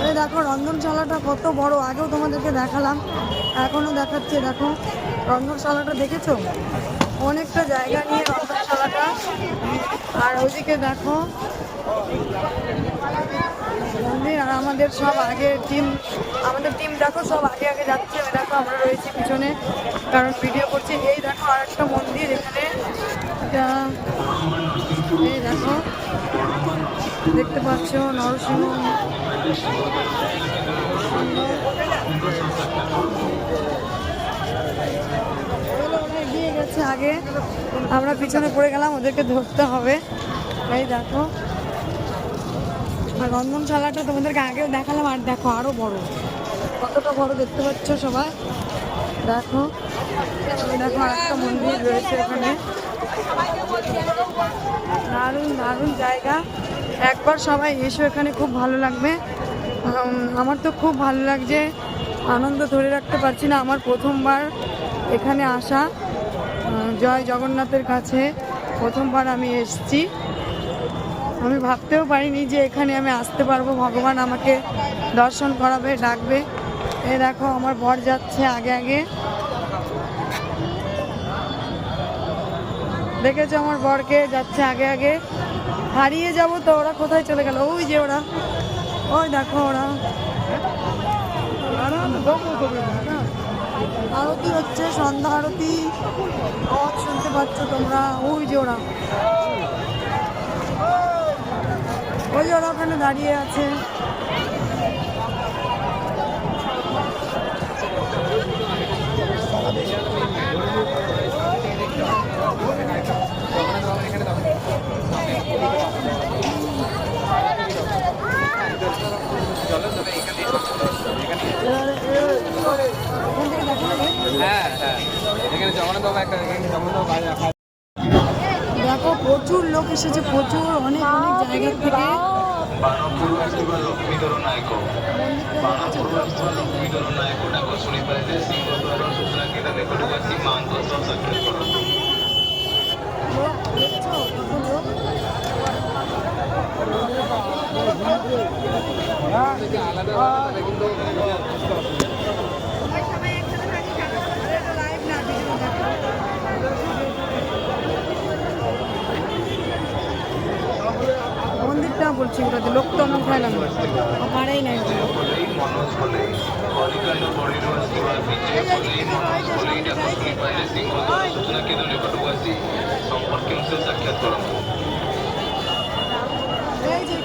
এই দেখো রন্ধনশালাটা কত বড়, আগেও তোমাদেরকে দেখালাম, এখনও দেখাচ্ছে। দেখো রন্ধনশালাটা দেখেছো, অনেকটা জায়গা নিয়ে রন্ধনশালাটা। আর ওইদিকে দেখো মন্দির, আর আমাদের সব আগে টিম, আমাদের টিম দেখো সব আগে আগে যাচ্ছে। ওই দেখো আমরা রয়েছি পিছনে, কারণ ভিডিও করছি। এই দেখো আর একটা মন্দির এখানে, এই দেখো দেখতে পাচ্ছ নরসিংহ। এগিয়ে গেছে আগে, আমরা পিছনে পড়ে গেলাম, ওদেরকে ধরতে হবে। এই দেখো আর রন্ধনশালাটা তোমাদেরকে আগেও দেখালাম, আর দেখো আরো বড়, কতটা বড় দেখতে পাচ্ছ সবাই। দেখো দেখো আর একটা মন্দির রয়েছে এখানে, দারুণ দারুণ জায়গা। একবার সবাই এসো, এখানে খুব ভালো লাগবে। আমার তো খুব ভালো লাগছে, আনন্দ ধরে রাখতে পারছি না। আমার প্রথমবার এখানে আসা, জয় জগন্নাথের কাছে প্রথমবার আমি এসেছি। আমি ভাবতেও পারিনি যে এখানে আমি আসতে পারবো, ভগবান আমাকে দর্শন করাবে, ডাকবে। এই দেখো আমার বর যাচ্ছে আগে আগে, দেখেছো আমার বরকে যাচ্ছে আগে আগে। হারিয়ে যাব তো, ওরা কোথায় চলে গেল, ওই যে ওরা, ওই দেখো ওরা। আরতি হচ্ছে, সন্ধ্যা আরতি, আওয়াজ শুনতে পাচ্ছ তোমরা, ওই যে ওরা, ওই যে ওরা ওখানে দাঁড়িয়ে আছে। দেখো প্রচুর লোক এসেছে, প্রচুর অনেক অনেক জায়গা থেকে। মন্দিরটা বলছি, ওটাতে লোক তো অনেক খাইলাম, পারেই নাই। এই যে